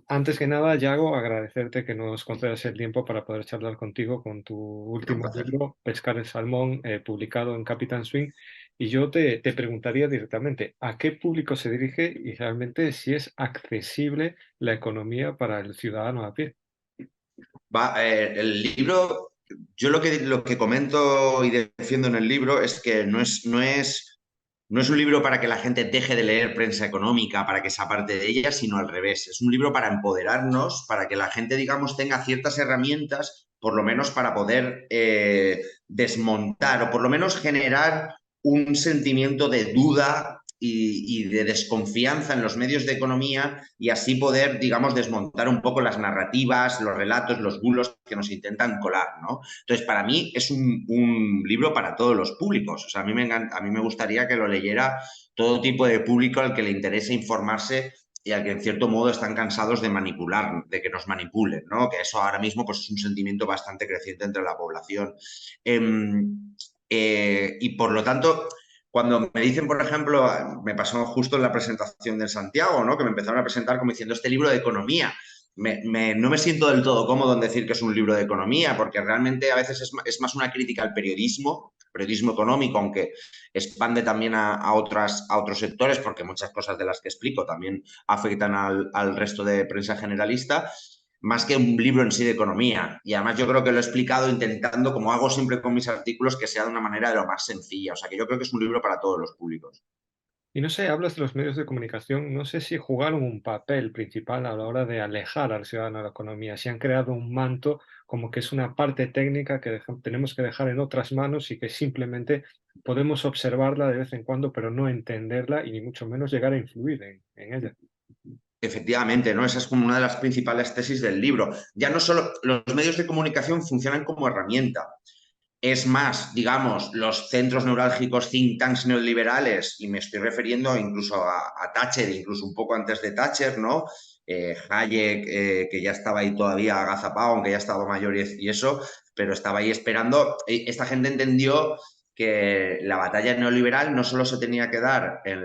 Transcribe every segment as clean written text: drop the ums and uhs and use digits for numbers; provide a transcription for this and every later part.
Antes que nada, Yago, agradecerte que nos concedas el tiempo para poder charlar contigo con tu Un último placer. libro, Pescar el Salmón, publicado en Capitán Swing. Y yo te preguntaría directamente, ¿a qué público se dirige y realmente si es accesible la economía para el ciudadano a pie? El libro, yo lo que comento y defiendo en el libro es que no es un libro para que la gente deje de leer prensa económica, para que se aparte de ella, sino al revés. Es un libro para empoderarnos, para que la gente, digamos, tenga ciertas herramientas, por lo menos para poder desmontar o por lo menos generar un sentimiento de duda y de desconfianza en los medios de economía y así poder, digamos, desmontar un poco las narrativas, los relatos, los bulos que nos intentan colar, ¿no? Entonces, para mí es un libro para todos los públicos. O sea, a mí me gustaría que lo leyera todo tipo de público al que le interese informarse y al que en cierto modo están cansados de manipular, de que nos manipulen, ¿no? Que eso ahora mismo pues, es un sentimiento bastante creciente entre la población. Eh, y por lo tanto, cuando me dicen, por ejemplo, me pasó justo en la presentación de Santiago, ¿no? Que me empezaron a presentar como diciendo este libro de economía. No me siento del todo cómodo en decir que es un libro de economía, porque realmente a veces es más una crítica al periodismo económico, aunque expande también a otros sectores, porque muchas cosas de las que explico también afectan al resto de prensa generalista, más que un libro en sí de economía. Y además yo creo que lo he explicado intentando, como hago siempre con mis artículos, que sea de una manera de lo más sencilla. O sea que yo creo que es un libro para todos los públicos. Y no sé, hablas de los medios de comunicación, no sé si jugaron un papel principal a la hora de alejar al ciudadano de la economía, si han creado un manto como que es una parte técnica que tenemos que dejar en otras manos y que simplemente podemos observarla de vez en cuando, pero no entenderla y ni mucho menos llegar a influir en ella. Efectivamente, ¿no? Esa es como una de las principales tesis del libro. Ya no solo los medios de comunicación funcionan como herramienta. Es más, digamos, los centros neurálgicos think tanks neoliberales, y me estoy refiriendo incluso a Thatcher, incluso un poco antes de Thatcher, ¿no? Hayek, que ya estaba ahí todavía agazapado, aunque ya estaba mayor y eso, pero estaba ahí esperando. Esta gente entendió que la batalla neoliberal no solo se tenía que dar en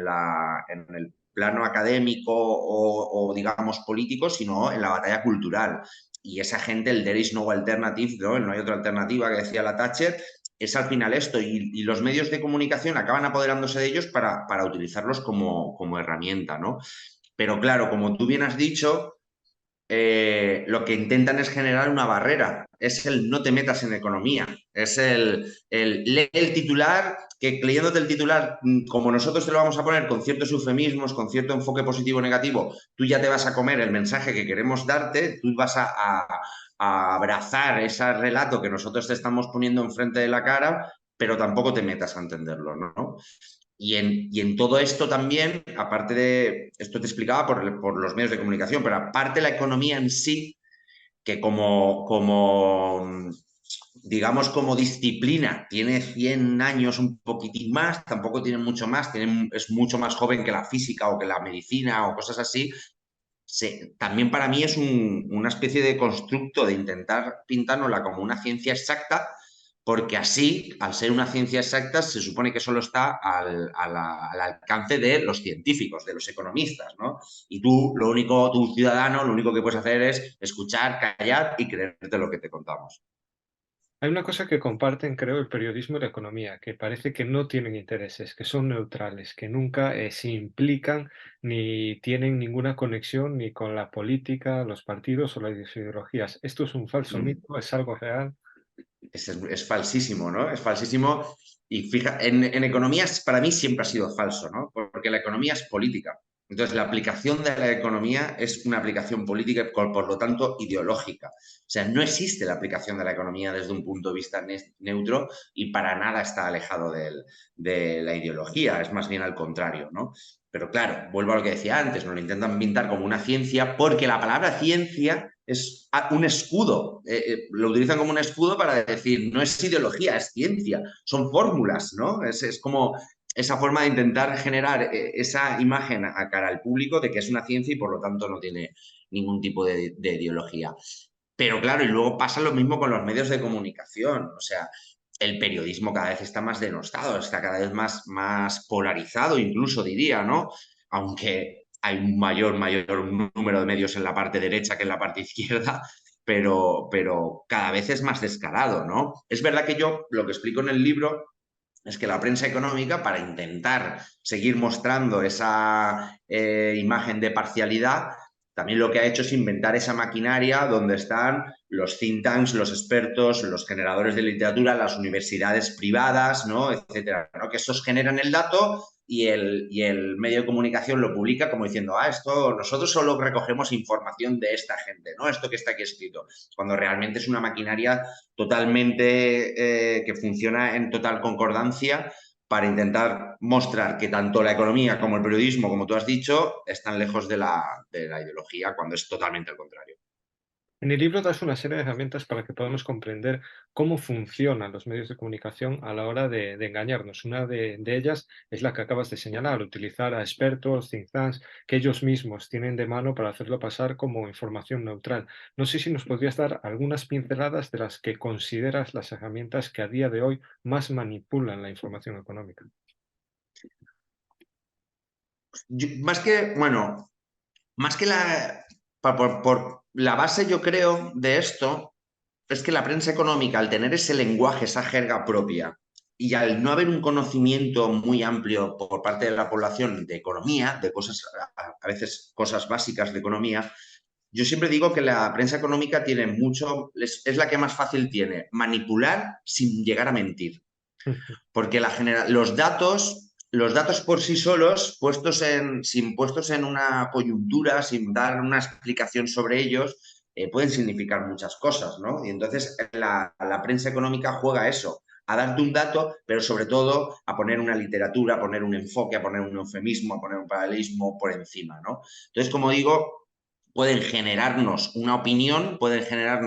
el plano académico digamos, político, sino en la batalla cultural. Y esa gente, el there is no alternative, ¿no? No hay otra alternativa que decía la Thatcher, es al final esto. Y los medios de comunicación acaban apoderándose de ellos para utilizarlos como herramienta, ¿no? Pero claro, como tú bien has dicho, lo que intentan es generar una barrera. Es el no te metas en economía. Es el lee el titular, que leyéndote el titular, como nosotros te lo vamos a poner con ciertos eufemismos, con cierto enfoque positivo o negativo, tú ya te vas a comer el mensaje que queremos darte, tú vas a abrazar ese relato que nosotros te estamos poniendo enfrente de la cara, pero tampoco te metas a entenderlo, ¿no? Y en todo esto también, aparte de, esto te explicaba por los medios de comunicación, pero aparte la economía en sí, que digamos, como disciplina, tiene 100 años, un poquitín más, tampoco tiene mucho más, es mucho más joven que la física o que la medicina o cosas así. También para mí es una especie de constructo de intentar pintárnosla como una ciencia exacta, porque así, al ser una ciencia exacta, se supone que solo está al alcance de los científicos, de los economistas, ¿no? Y tú, tu ciudadano, lo único que puedes hacer es escuchar, callar y creerte lo que te contamos. Hay una cosa que comparten, creo, el periodismo y la economía, que parece que no tienen intereses, que son neutrales, que nunca se implican ni tienen ninguna conexión ni con la política, los partidos o las ideologías. ¿Esto es un falso Mm. mito? ¿Es algo real? Es falsísimo, ¿no? Es falsísimo. Y fija, en economía para mí siempre ha sido falso, ¿no? Porque la economía es política. Entonces, la aplicación de la economía es una aplicación política y, por lo tanto, ideológica. O sea, no existe la aplicación de la economía desde un punto de vista neutro y para nada está alejado de la ideología, es más bien al contrario, ¿no? Pero claro, vuelvo a lo que decía antes, nos lo intentan pintar como una ciencia porque la palabra ciencia es un escudo, lo utilizan como un escudo para decir, no es ideología, es ciencia, son fórmulas, ¿no? Es como esa forma de intentar generar esa imagen a cara al público de que es una ciencia y por lo tanto no tiene ningún tipo de ideología. Pero claro, y luego pasa lo mismo con los medios de comunicación, o sea, el periodismo cada vez está más denostado, está cada vez más polarizado, incluso diría, ¿no? Aunque hay un mayor número de medios en la parte derecha que en la parte izquierda, pero cada vez es más descarado, ¿no? Es verdad que yo lo que explico en el libro es que la prensa económica, para intentar seguir mostrando esa imagen de parcialidad, también lo que ha hecho es inventar esa maquinaria donde están los think tanks, los expertos, los generadores de literatura, las universidades privadas, ¿no? Etcétera, ¿no? Que estos generan el dato y el medio de comunicación lo publica como diciendo, esto, nosotros solo recogemos información de esta gente, ¿no? Esto que está aquí escrito, cuando realmente es una maquinaria totalmente que funciona en total concordancia para intentar mostrar que tanto la economía como el periodismo, como tú has dicho, están lejos de la ideología, cuando es totalmente al contrario. En el libro das una serie de herramientas para que podamos comprender cómo funcionan los medios de comunicación a la hora de engañarnos. Una de ellas es la que acabas de señalar, utilizar a expertos, think tanks, que ellos mismos tienen de mano para hacerlo pasar como información neutral. No sé si nos podrías dar algunas pinceladas de las que consideras las herramientas que a día de hoy más manipulan la información económica. Más que, bueno, más que por la base, yo creo, de esto, es que la prensa económica, al tener ese lenguaje, esa jerga propia, y al no haber un conocimiento muy amplio por parte de la población de economía, de cosas, a veces cosas básicas de economía, yo siempre digo que la prensa económica tiene mucho, es la que más fácil tiene, manipular sin llegar a mentir. Porque los datos por sí solos, puestos en una coyuntura, sin dar una explicación sobre ellos, pueden significar muchas cosas, ¿no? Y entonces la prensa económica juega eso, a darte un dato, pero sobre todo a poner una literatura, a poner un enfoque, a poner un eufemismo, a poner un paralelismo por encima, ¿no? Entonces, como digo, pueden generarnos una opinión, pueden generar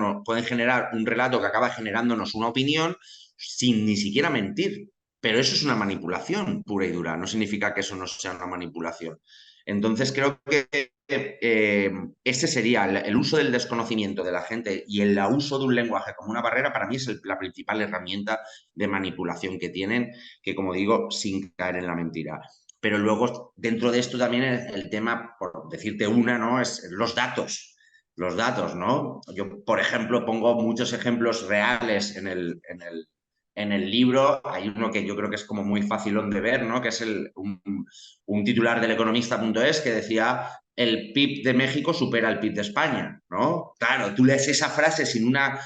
un relato que acaba generándonos una opinión sin ni siquiera mentir. Pero eso es una manipulación pura y dura, no significa que eso no sea una manipulación. Entonces creo que ese sería el uso del desconocimiento de la gente y el uso de un lenguaje como una barrera, para mí es la principal herramienta de manipulación que tienen, que como digo, sin caer en la mentira. Pero luego, dentro de esto también el tema, por decirte una, ¿no? Es los datos. Los datos, ¿no? Yo, por ejemplo, pongo muchos ejemplos reales en el libro. Hay uno que yo creo que es como muy fácil de ver, ¿no? Que es un titular del economista.es que decía el PIB de México supera el PIB de España, ¿no? Claro, tú lees esa frase sin una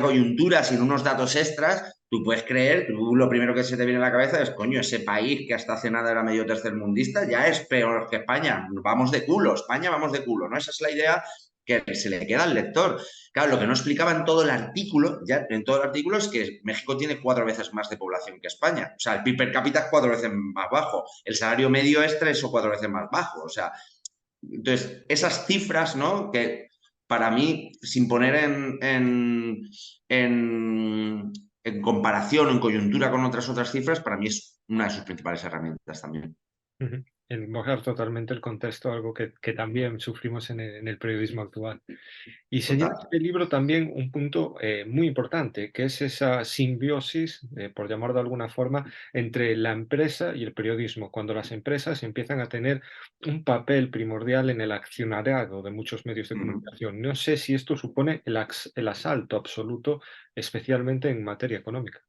coyuntura, sin unos datos extras, tú puedes creer, tú lo primero que se te viene a la cabeza es, coño, ese país que hasta hace nada era medio tercermundista ya es peor que España, vamos de culo, España vamos de culo, ¿no? Esa es la idea que se le queda al lector. Claro, lo que no explicaba en todo el artículo, ya en todo el artículo, es que México tiene 4 veces más de población que España. O sea, el PIB per cápita es 4 veces más bajo. El salario medio es 3 o 4 veces más bajo. O sea, entonces, esas cifras, ¿no? Que para mí, sin poner en comparación o en coyuntura con otras cifras, para mí es una de sus principales herramientas también. Ujú. El borrar totalmente el contexto, algo que también sufrimos en el periodismo actual. Y señala Total. este libro también un punto muy importante, que es esa simbiosis, por llamarlo de alguna forma, entre la empresa y el periodismo, cuando las empresas empiezan a tener un papel primordial en el accionariado de muchos medios de Uh-huh. comunicación. No sé si esto supone el asalto absoluto, especialmente en materia económica.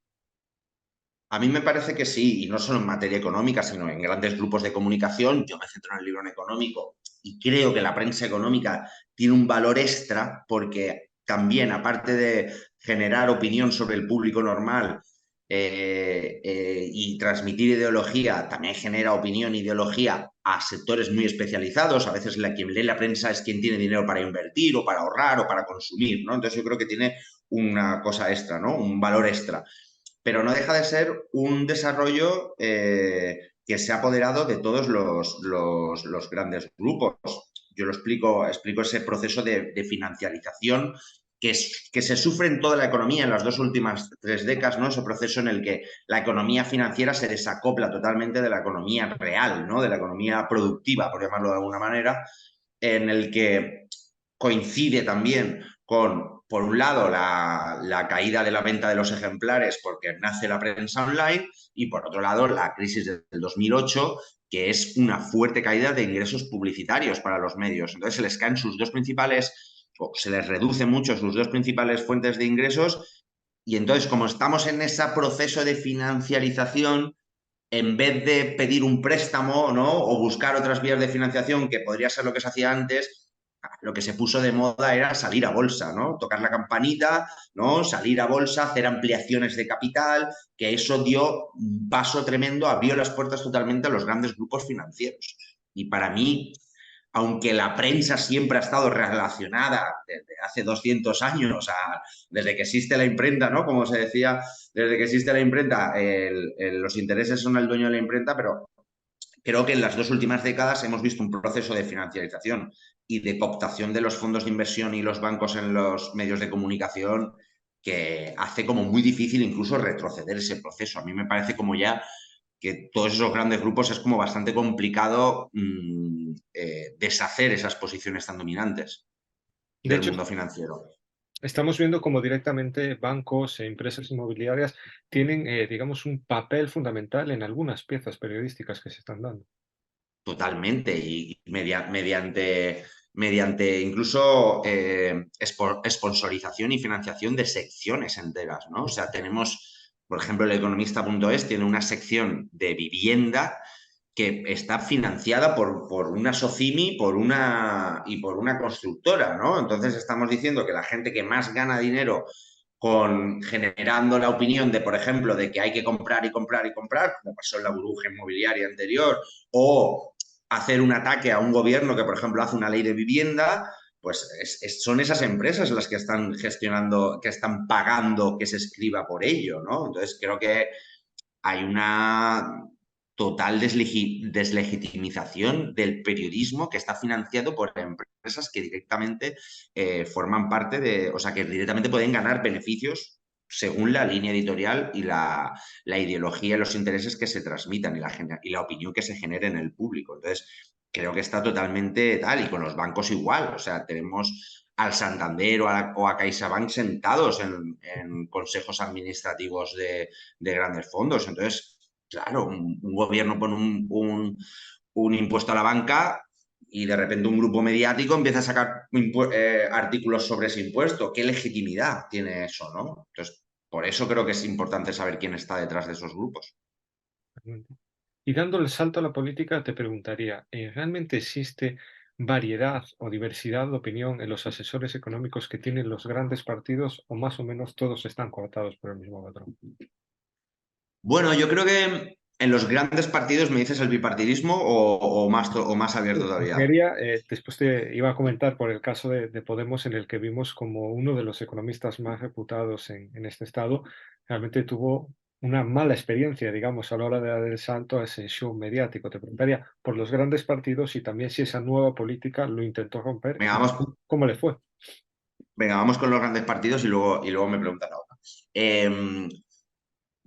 A mí me parece que sí, y no solo en materia económica, sino en grandes grupos de comunicación. Yo me centro en el libro en económico y creo que la prensa económica tiene un valor extra porque también, aparte de generar opinión sobre el público normal y transmitir ideología, también genera opinión e ideología a sectores muy especializados. A veces quien lee la prensa es quien tiene dinero para invertir o para ahorrar o para consumir, ¿no? Entonces yo creo que tiene una cosa extra, ¿no? Un valor extra, pero no deja de ser un desarrollo que se ha apoderado de todos los grandes grupos. Yo explico ese proceso de financiarización que se sufre en toda la economía en las 2 últimas 3 décadas, ¿no? Ese proceso en el que la economía financiera se desacopla totalmente de la economía real, ¿no? De la economía productiva, por llamarlo de alguna manera, en el que coincide también con, por un lado, la caída de la venta de los ejemplares porque nace la prensa online y, por otro lado, la crisis del 2008 que es una fuerte caída de ingresos publicitarios para los medios. Entonces se les caen sus dos principales, o se les reduce mucho sus dos principales fuentes de ingresos, y entonces como estamos en ese proceso de financiarización, en vez de pedir un préstamo, ¿no? O buscar otras vías de financiación, que podría ser lo que se hacía antes, lo que se puso de moda era salir a bolsa, ¿no? Tocar la campanita, ¿no? Salir a bolsa, hacer ampliaciones de capital, que eso dio un paso tremendo, abrió las puertas totalmente a los grandes grupos financieros. Y para mí, aunque la prensa siempre ha estado relacionada desde hace 200 años, desde que existe la imprenta, ¿no? Como se decía, desde que existe la imprenta, los intereses son el dueño de la imprenta, pero creo que en las dos últimas décadas hemos visto un proceso de financiarización y de cooptación de los fondos de inversión y los bancos en los medios de comunicación que hace como muy difícil incluso retroceder ese proceso. A mí me parece como ya que todos esos grandes grupos es como bastante complicado deshacer esas posiciones tan dominantes De del hecho, mundo financiero. estamos viendo cómo directamente bancos e empresas inmobiliarias tienen, digamos, un papel fundamental en algunas piezas periodísticas que se están dando. Totalmente, y mediante incluso sponsorización y financiación de secciones enteras, ¿no? O sea, tenemos, por ejemplo, el economista.es tiene una sección de vivienda que está financiada por una Socimi y por una constructora, ¿no? Entonces estamos diciendo que la gente que más gana dinero generando la opinión de, por ejemplo, de que hay que comprar y comprar y comprar, como pasó en la burbuja inmobiliaria anterior, o hacer un ataque a un gobierno que, por ejemplo, hace una ley de vivienda, pues son esas empresas las que están gestionando, que están pagando que se escriba por ello, ¿no? Entonces creo que hay una total deslegitimización del periodismo que está financiado por empresas que directamente forman parte de, o sea, que directamente pueden ganar beneficios según la línea editorial y la ideología y los intereses que se transmitan y la opinión que se genere en el público. Entonces, creo que está totalmente tal, y con los bancos igual, o sea, tenemos al Santander o a CaixaBank sentados en consejos administrativos de grandes fondos. Entonces, claro, un gobierno pone un impuesto a la banca y de repente un grupo mediático empieza a sacar artículos sobre ese impuesto. ¿Qué legitimidad tiene eso, no? Entonces, por eso creo que es importante saber quién está detrás de esos grupos. Realmente. Y dando el salto a la política, te preguntaría, ¿realmente existe variedad o diversidad de opinión en los asesores económicos que tienen los grandes partidos o más o menos todos están coartados por el mismo patrón? Bueno, yo creo que en los grandes partidos me dices el bipartidismo o más abierto todavía. Quería, después te iba a comentar por el caso de Podemos, en el que vimos como uno de los economistas más reputados en este estado realmente tuvo una mala experiencia, digamos, a la hora de dar el salto a ese show mediático. Te preguntaría por los grandes partidos y también si esa nueva política lo intentó romper Venga, y cómo le fue. vamos con los grandes partidos y luego me preguntan ahora.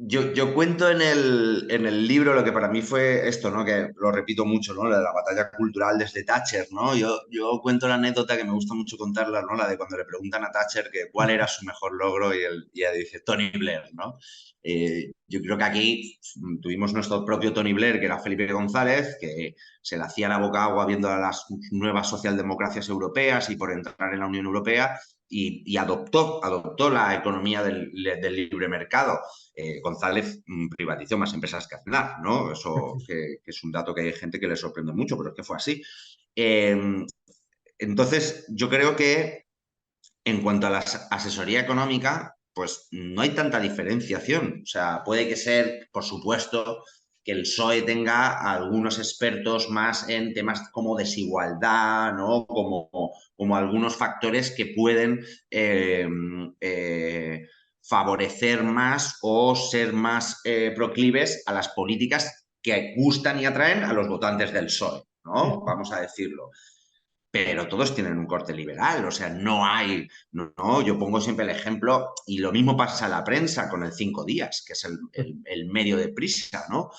Yo cuento en el libro lo que para mí fue esto, ¿no? Que lo repito mucho, ¿no? La batalla cultural desde Thatcher, ¿no? Yo cuento la anécdota que me gusta mucho contarla, ¿no? La de cuando le preguntan a Thatcher que cuál era su mejor logro y ella dice Tony Blair, ¿no? Yo creo que aquí tuvimos nuestro propio Tony Blair, que era Felipe González, que se le hacía la boca agua viendo a las nuevas socialdemocracias europeas y por entrar en la Unión Europea y adoptó la economía del libre mercado. González privatizó más empresas que Aznar, ¿no? Eso que es un dato que hay gente que le sorprende mucho, pero es que fue así. Eh, entonces, yo creo que en cuanto a la asesoría económica, pues no hay tanta diferenciación. O sea, puede que ser, por supuesto, que el PSOE tenga algunos expertos más en temas como desigualdad, ¿no? Como algunos factores que pueden favorecer más o ser más proclives a las políticas que gustan y atraen a los votantes del PSOE, ¿no? Vamos a decirlo, pero todos tienen un corte liberal, o sea, no hay, no, yo pongo siempre el ejemplo, y lo mismo pasa a la prensa con el Cinco Días, que es el medio de prisa, ¿no?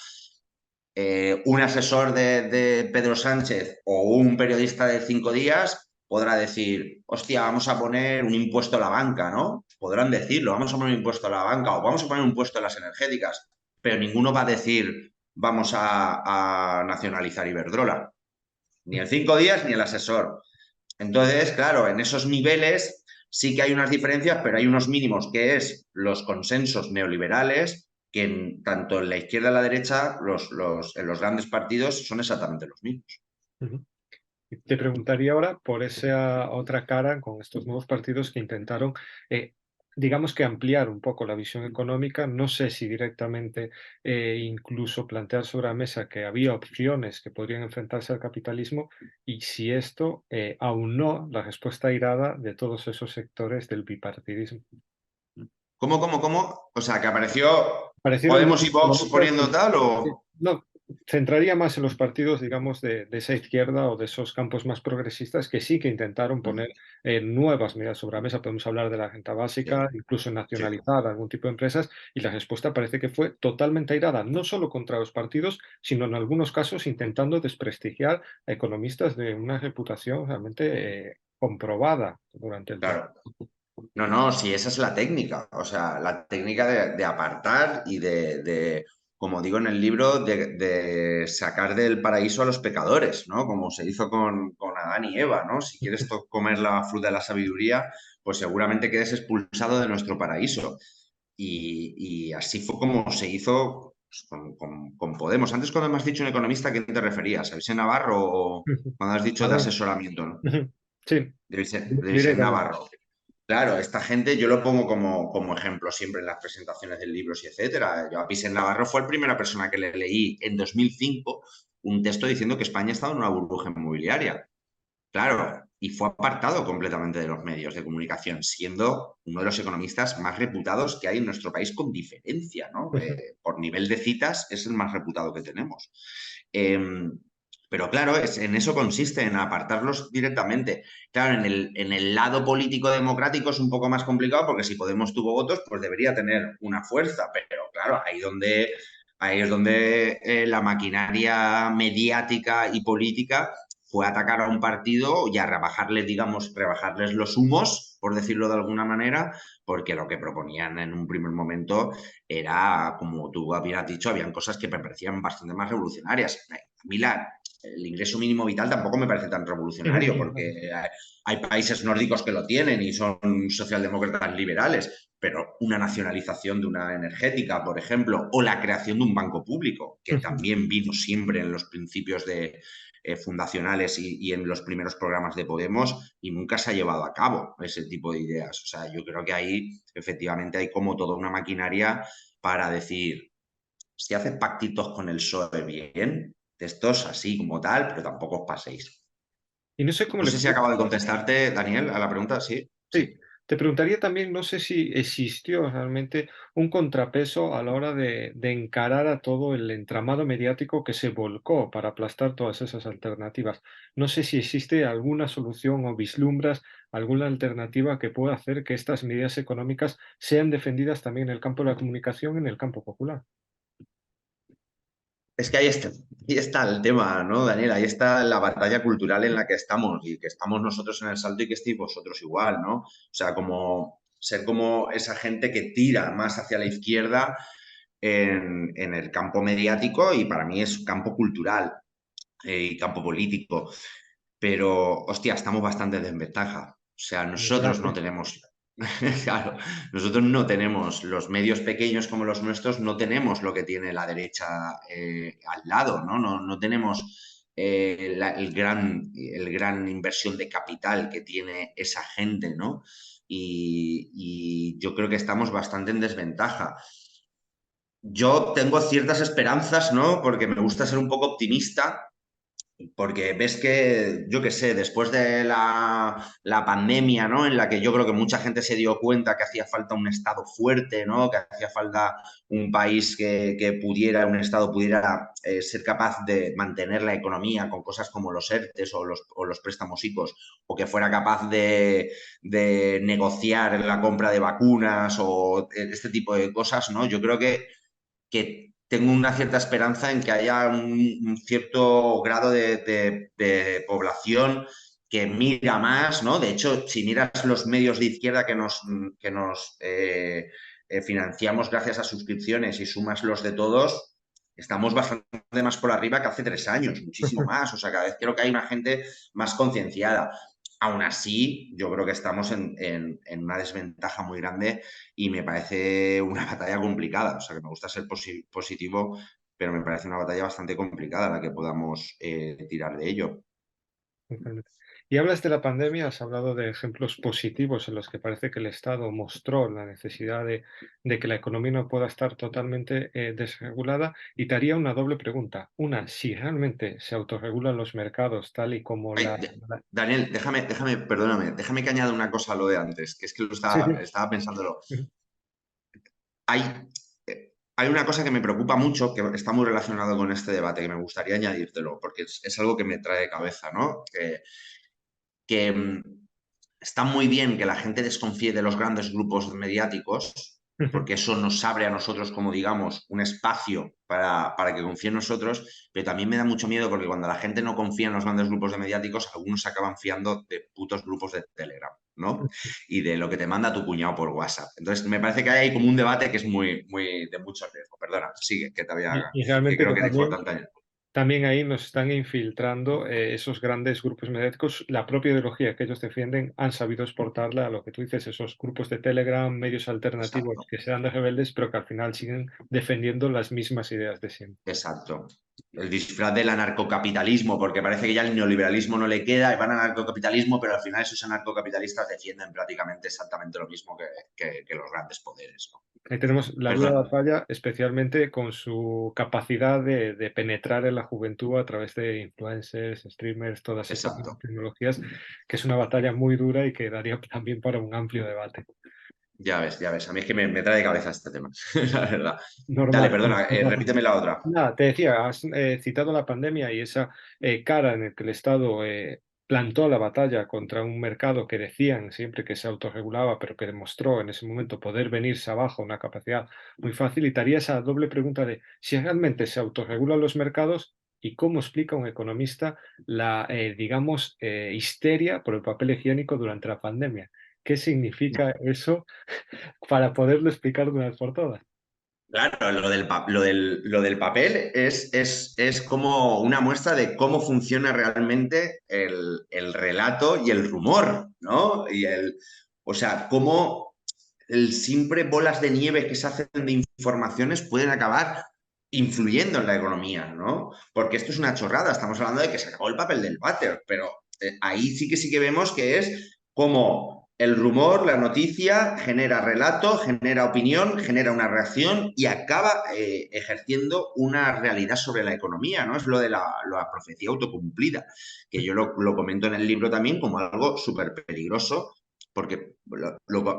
Un asesor de Pedro Sánchez o un periodista de Cinco Días podrá decir, hostia, vamos a poner un impuesto a la banca, ¿no? Podrán decirlo, vamos a poner un impuesto a la banca o vamos a poner un impuesto a las energéticas, pero ninguno va a decir, vamos a nacionalizar Iberdrola. Ni el 5 días ni el asesor. Entonces, claro, en esos niveles sí que hay unas diferencias, pero hay unos mínimos que es los consensos neoliberales, que tanto en la izquierda y la derecha, en los grandes partidos son exactamente los mismos. Ujú. Y te preguntaría ahora por esa otra cara con estos nuevos partidos que intentaron, eh, digamos que ampliar un poco la visión económica. No sé si directamente incluso plantear sobre la mesa que había opciones que podrían enfrentarse al capitalismo y si esto aunó la respuesta airada de todos esos sectores del bipartidismo. ¿Cómo? O sea, que apareció Parecieron Podemos y nuevos Vox económicos. poniendo tal Sí, o... no, centraría más en los partidos, digamos, de esa izquierda o de esos campos más progresistas que sí que intentaron poner nuevas medidas sobre la mesa. Podemos hablar de la renta Sí, básica, incluso sí, nacionalizar algún tipo de empresas, y la respuesta parece que fue totalmente airada, no solo contra los partidos, sino en algunos casos intentando desprestigiar a economistas de una reputación realmente comprobada durante el tiempo. claro. No, no, sí, esa es la técnica. O sea, la técnica de apartar y como digo en el libro, de sacar del paraíso a los pecadores, ¿no? Como se hizo con Adán y Eva, ¿no? Si quieres comer la fruta de la sabiduría, pues seguramente quedes expulsado de nuestro paraíso. Y así fue como se hizo pues, con Podemos. Antes, cuando me has dicho un economista, ¿a quién te referías? ¿A Vicente Navarro o cuando has dicho de Ahora, asesoramiento, ¿no? sí, De Vicente directamente. Navarro. Claro, esta gente yo lo pongo como ejemplo siempre en las presentaciones de libros y etcétera. Yo a Vicente Navarro fue la primera persona que le leí en 2005 un texto diciendo que España estaba en una burbuja inmobiliaria. Claro, y fue apartado completamente de los medios de comunicación, siendo uno de los economistas más reputados que hay en nuestro país con diferencia, ¿no? Por nivel de citas es el más reputado que tenemos. Eh, pero claro, en eso consiste, en apartarlos directamente. Claro, en el lado político democrático es un poco más complicado porque si Podemos tuvo votos, pues debería tener una fuerza. Pero claro, ahí es donde la maquinaria mediática y política fue a atacar a un partido y a rebajarles, digamos, rebajarles los humos, por decirlo de alguna manera, porque lo que proponían en un primer momento era, como tú habías dicho, habían cosas que me parecían bastante más revolucionarias. A mí el ingreso mínimo vital tampoco me parece tan revolucionario, porque hay países nórdicos que lo tienen y son socialdemócratas liberales, pero una nacionalización de una energética, por ejemplo, o la creación de un banco público, que también vino siempre en los principios fundacionales y en los primeros programas de Podemos, y nunca se ha llevado a cabo ese tipo de ideas. O sea, yo creo que ahí efectivamente hay como toda una maquinaria para decir, si haces pactitos con el PSOE bien, de estos así como tal, pero tampoco os paséis. Y no sé cómo No le sé si fue. acabo de contestarte, Daniel, a la pregunta. Sí, sí. Sí, te preguntaría también, no sé si existió realmente un contrapeso a la hora de encarar a todo el entramado mediático que se volcó para aplastar todas esas alternativas. No sé si existe alguna solución o vislumbras alguna alternativa que pueda hacer que estas medidas económicas sean defendidas también en el campo de la comunicación, en el campo popular. Es que ahí está el tema, ¿no, Daniel? Ahí está la batalla cultural en la que estamos y que estamos nosotros en el salto y que estéis vosotros igual, ¿no? O sea, como ser como esa gente que tira más hacia la izquierda en el campo mediático y para mí es campo cultural y campo político. Pero, hostia, estamos bastante en desventaja. O sea, nosotros no Desgracia. tenemos, claro, nosotros no tenemos los medios pequeños como los nuestros, no tenemos lo que tiene la derecha al lado, ¿no? No tenemos el gran inversión de capital que tiene esa gente, ¿no? Y yo creo que estamos bastante en desventaja. Yo tengo ciertas esperanzas, ¿no? Porque me gusta ser un poco optimista porque ves que, yo qué sé, después de la pandemia, ¿no? En la que yo creo que mucha gente se dio cuenta que hacía falta un Estado fuerte, ¿no? Que hacía falta un país un Estado pudiera ser capaz de mantener la economía con cosas como los ERTES o los préstamos ICOs, o que fuera capaz de negociar la compra de vacunas o este tipo de cosas, ¿no? Yo creo que tengo una cierta esperanza en que haya un cierto grado de población que mira más, ¿no? De hecho, si miras los medios de izquierda que nos financiamos gracias a suscripciones y sumas los de todos, estamos bastante más por arriba que hace 3 años, muchísimo más. O sea, cada vez creo que hay una gente más concienciada. Aún así, yo creo que estamos en una desventaja muy grande y me parece una batalla complicada. O sea, que me gusta ser positivo, pero me parece una batalla bastante complicada la que podamos tirar de ello. Totalmente. Y hablas de la pandemia, has hablado de ejemplos positivos en los que parece que el Estado mostró la necesidad de que la economía no pueda estar totalmente desregulada. Y te haría una doble pregunta. Una, si realmente se autorregulan los mercados tal y como Ay, Daniel, perdóname, déjame que añada una cosa a lo de antes, que es que Sí, sí. estaba pensándolo. Ujú, Hay, hay una cosa que me preocupa mucho, que está muy relacionado con este debate, que me gustaría añadírtelo, porque es algo que me trae de cabeza, ¿no? Que está muy bien que la gente desconfíe de los grandes grupos mediáticos, ujú. porque eso nos abre a nosotros como, digamos, un espacio para que confíe en nosotros, pero también me da mucho miedo porque cuando la gente no confía en los grandes grupos de mediáticos, algunos se acaban fiando de putos grupos de Telegram, ¿no? Y de lo que te manda tu cuñado por WhatsApp. Entonces, me parece que hay ahí como un debate que es muy, muy de mucho riesgo. Perdona, sigue, Y que realmente creo que que es también importante. también ahí nos están infiltrando esos grandes grupos mediáticos. La propia ideología que ellos defienden han sabido exportarla a lo que tú dices, esos grupos de Telegram, medios alternativos Exacto. que sean de rebeldes, pero que al final siguen defendiendo las mismas ideas de siempre. Exacto. El disfraz del anarcocapitalismo, porque parece que ya el neoliberalismo no le queda y van al anarcocapitalismo, pero al final esos anarcocapitalistas defienden prácticamente exactamente lo mismo que los grandes poderes, ¿no? Ahí tenemos la dura Perdón. batalla, especialmente con su capacidad de penetrar en la juventud a través de influencers, streamers, todas estas nuevas Exacto. tecnologías, que es una batalla muy dura y que daría también para un amplio debate. Ya ves, ya ves. A mí es que me trae de cabeza este tema, la verdad. Dale, Normal. perdona, repíteme la otra. Nada, te decía, has citado la pandemia y esa cara en el que el Estado plantó la batalla contra un mercado que decían siempre que se autorregulaba, pero que demostró en ese momento poder venirse abajo, una capacidad muy fácil. Y te haría esa doble pregunta de si realmente se autorregulan los mercados y cómo explica un economista la, digamos, histeria por el papel higiénico durante la pandemia. ¿Qué significa eso para poderlo explicar de una vez por todas? Claro, lo del papel es como una muestra de cómo funciona realmente el relato y el rumor, ¿no? O sea, cómo el simple bolas de nieve que se hacen de informaciones pueden acabar influyendo en la economía, ¿no? Porque esto es una chorrada, estamos hablando de que se acabó el papel del váter, pero ahí sí que vemos que es como el rumor, la noticia, genera relato, genera opinión, genera una reacción y acaba ejerciendo una realidad sobre la economía, ¿no? Es lo de la profecía autocumplida, que yo lo comento en el libro también como algo súper peligroso, porque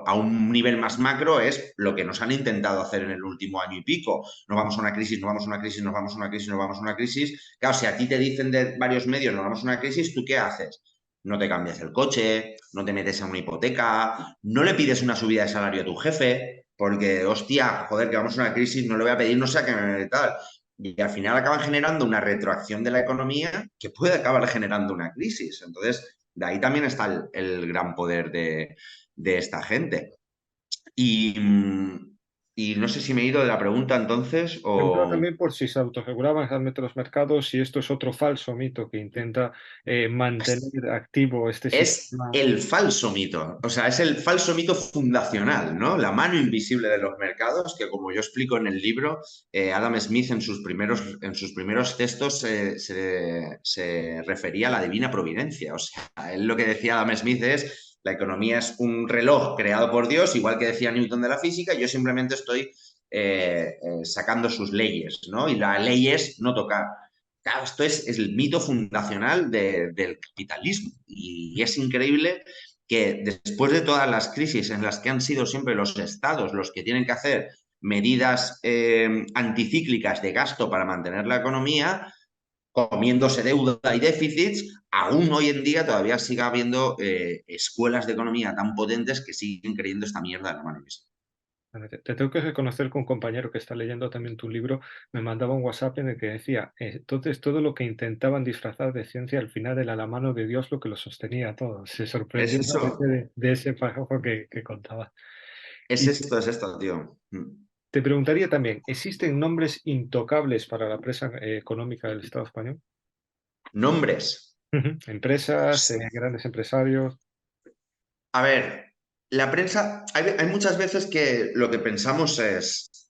a un nivel más macro es lo que nos han intentado hacer en el último año y pico. Nos vamos a una crisis, nos vamos a una crisis, nos vamos a una crisis, nos vamos a una crisis. Claro, si a ti te dicen de varios medios, nos vamos a una crisis, ¿tú qué haces? No te cambias el coche, no te metes a una hipoteca, no le pides una subida de salario a tu jefe, porque, hostia, joder, que vamos a una crisis, no le voy a pedir, no sé a qué me tal. Y al final acaban generando una retroacción de la economía que puede acabar generando una crisis. Entonces, de ahí también está el gran poder de esta gente. Y, y no sé si me he ido de la pregunta entonces Preguntaba o... también por si se autorregulaban realmente los mercados y esto es otro falso mito que intenta mantener activo este Es sistema. el falso mito, o sea, es el falso mito fundacional, ¿no? La mano invisible de los mercados, que como yo explico en el libro, Adam Smith en sus primeros textos se refería a la divina providencia. O sea, él lo que decía Adam Smith es, la economía es un reloj creado por Dios, igual que decía Newton de la física, yo simplemente estoy sacando sus leyes, ¿no? Y la ley es no tocar. Claro, esto es el mito fundacional del capitalismo y es increíble que después de todas las crisis en las que han sido siempre los estados los que tienen que hacer medidas anticíclicas de gasto para mantener la economía, comiéndose deuda y déficits, aún hoy en día todavía siga habiendo escuelas de economía tan potentes que siguen creyendo esta mierda de la mano invisible. Bueno, te tengo que reconocer que un compañero que está leyendo también tu libro me mandaba un WhatsApp en el que decía, entonces todo lo que intentaban disfrazar de ciencia al final era la mano de Dios lo que lo sostenía todo. Se Es sorprendió realmente eso, de ese párrafo que contaba. Y es esto, tío. Te preguntaría también, ¿existen nombres intocables para la prensa económica del Estado español? Nombres. Ujú. Empresas, grandes empresarios. A ver, la prensa, hay muchas veces que lo que pensamos es,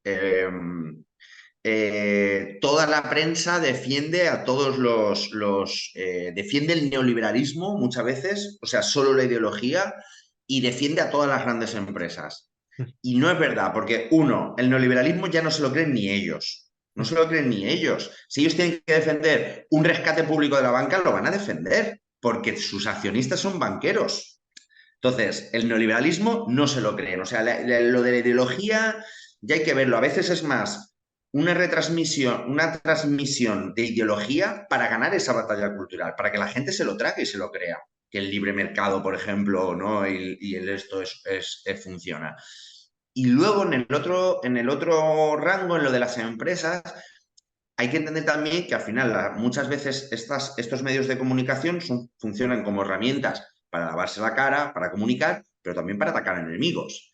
toda la prensa defiende a todos defiende el neoliberalismo muchas veces, o sea, solo la ideología, y defiende a todas las grandes empresas. Y no es verdad, porque uno, el neoliberalismo ya no se lo creen ni ellos. No se lo creen ni ellos. Si ellos tienen que defender un rescate público de la banca, lo van a defender, porque sus accionistas son banqueros. Entonces, el neoliberalismo no se lo creen. O sea, lo de la ideología ya hay que verlo. A veces es más una transmisión de ideología para ganar esa batalla cultural, para que la gente se lo trague y se lo crea. Que el libre mercado, por ejemplo, ¿no? Y el esto funciona. Y luego en el otro rango, en lo de las empresas, hay que entender también que al final muchas veces estos medios de comunicación funcionan como herramientas para lavarse la cara, para comunicar, pero también para atacar enemigos.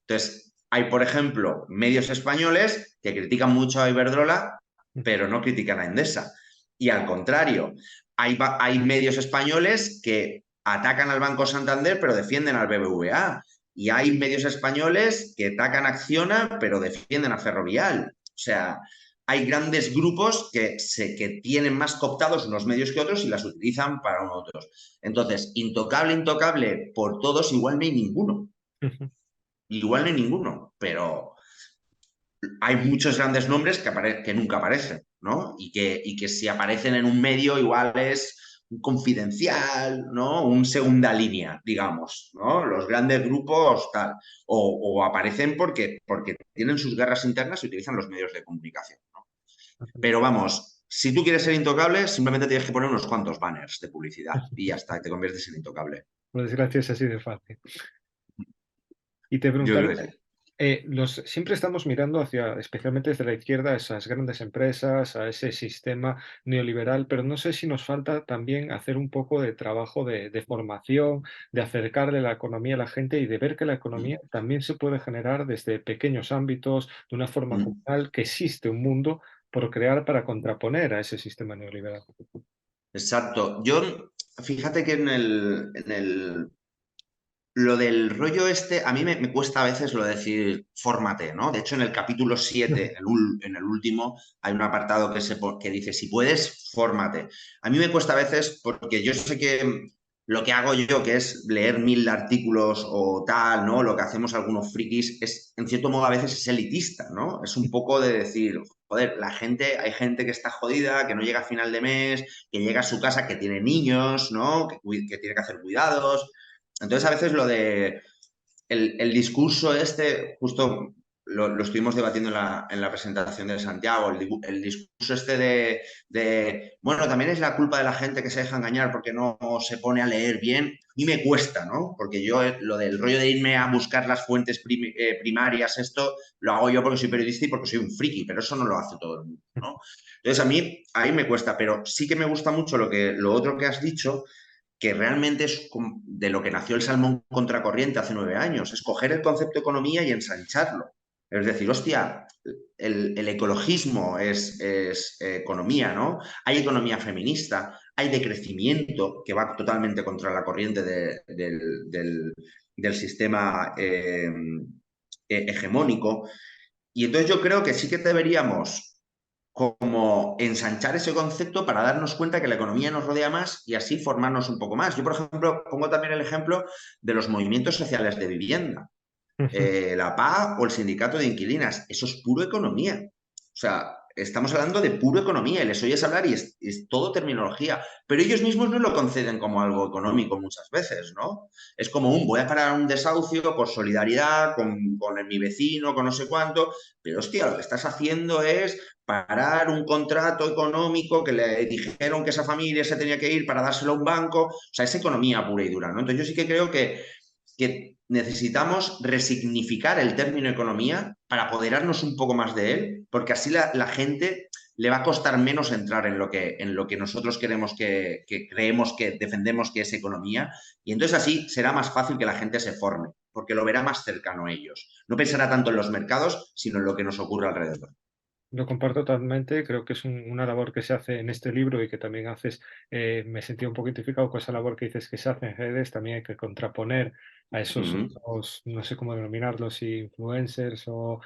Entonces, hay, por ejemplo, medios españoles que critican mucho a Iberdrola, pero no critican a Endesa. Y al contrario, hay medios españoles que atacan al Banco Santander, pero defienden al BBVA. Y hay medios españoles que atacan a Acciona, pero defienden a Ferrovial. O sea, hay grandes grupos que tienen más cooptados unos medios que otros y las utilizan para unos otros. Entonces, intocable, intocable por todos, igual no hay ninguno. Igual no hay ninguno, pero hay muchos grandes nombres que nunca aparecen, ¿no? Y que si aparecen en un medio, igual es un confidencial, ¿no? Un segunda línea, digamos, ¿no? Los grandes grupos tal. O aparecen porque tienen sus guerras internas y utilizan los medios de comunicación, ¿no? Pero vamos, si tú quieres ser intocable, simplemente tienes que poner unos cuantos banners de publicidad y ya está, te conviertes en intocable. Por desgracia es así de fácil. Y te Yo creo preguntaría, que sí. siempre estamos mirando hacia, especialmente desde la izquierda, a esas grandes empresas, a ese sistema neoliberal, pero no sé si nos falta también hacer un poco de trabajo de formación, de acercarle la economía a la gente y de ver que la economía también se puede generar desde pequeños ámbitos, de una forma Mm. comunal, que existe un mundo por crear para contraponer a ese sistema neoliberal. Exacto. Yo, fíjate que lo del rollo este, a mí me cuesta a veces lo de decir fórmate, ¿no? De hecho, en el capítulo 7 en el último, hay un apartado que dice, si puedes, fórmate. A mí me cuesta a veces porque yo sé que lo que hago yo, que es leer 1000 artículos o tal, ¿no? Lo que hacemos algunos frikis, es, en cierto modo, a veces es elitista, ¿no? Es un poco de decir, joder, hay gente que está jodida, que no llega a final de mes, que llega a su casa, que tiene niños, ¿no? Que tiene que hacer cuidados. Entonces, a veces el discurso este, justo lo estuvimos debatiendo en la presentación de Santiago, el discurso este bueno, también es la culpa de la gente que se deja engañar porque no se pone a leer bien. Y me cuesta, ¿no? Porque yo lo del rollo de irme a buscar las fuentes primarias, esto lo hago yo porque soy periodista y porque soy un friki, pero eso no lo hace todo el mundo, ¿no? Entonces, a mí ahí me cuesta, pero sí que me gusta mucho lo otro que has dicho, que realmente es de lo que nació el salmón contracorriente hace 9 años, es coger el concepto de economía y ensancharlo. Es decir, hostia, el ecologismo es economía, ¿no? Hay economía feminista, hay de crecimiento que va totalmente contra la corriente del sistema hegemónico. Y entonces yo creo que sí que deberíamos como ensanchar ese concepto para darnos cuenta que la economía nos rodea más y así formarnos un poco más. Yo, por ejemplo, pongo también el ejemplo de los movimientos sociales de vivienda, la PA o el sindicato de inquilinas. Eso es puro economía. O sea, estamos hablando de puro economía y les oyes hablar y es todo terminología, pero ellos mismos no lo conceden como algo económico muchas veces, ¿no? Es como voy a parar un desahucio por solidaridad con mi vecino, con no sé cuánto, pero hostia, lo que estás haciendo es parar un contrato económico que le dijeron que esa familia se tenía que ir para dárselo a un banco, o sea, es economía pura y dura, ¿no? Entonces yo sí que creo que necesitamos resignificar el término economía para apoderarnos un poco más de él, porque así la gente le va a costar menos entrar en lo que nosotros queremos que creemos que defendemos que es economía. Y entonces así será más fácil que la gente se forme, porque lo verá más cercano a ellos. No pensará tanto en los mercados, sino en lo que nos ocurre alrededor. Lo comparto totalmente, creo que es una labor que se hace en este libro y que también haces, me sentí un poco identificado con esa labor que dices que se hace en redes, también hay que contraponer a esos Ujú. otros, no sé cómo denominarlos, si influencers o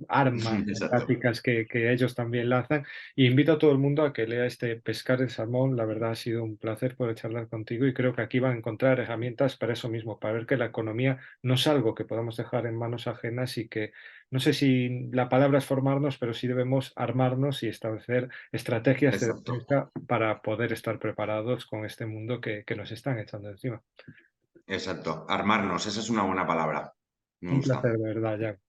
armas Exacto. tácticas que ellos también lanzan. Y invito a todo el mundo a que lea este Pescar el Salmón, la verdad ha sido un placer poder charlar contigo y creo que aquí van a encontrar herramientas para eso mismo, para ver que la economía no es algo que podamos dejar en manos ajenas y que no sé si la palabra es formarnos, pero sí debemos armarnos y establecer estrategias de Exacto. defensa para poder estar preparados con este mundo que nos están echando encima. Exacto. Armarnos, esa es una buena palabra. Me Un gusta. placer, de verdad, Jack.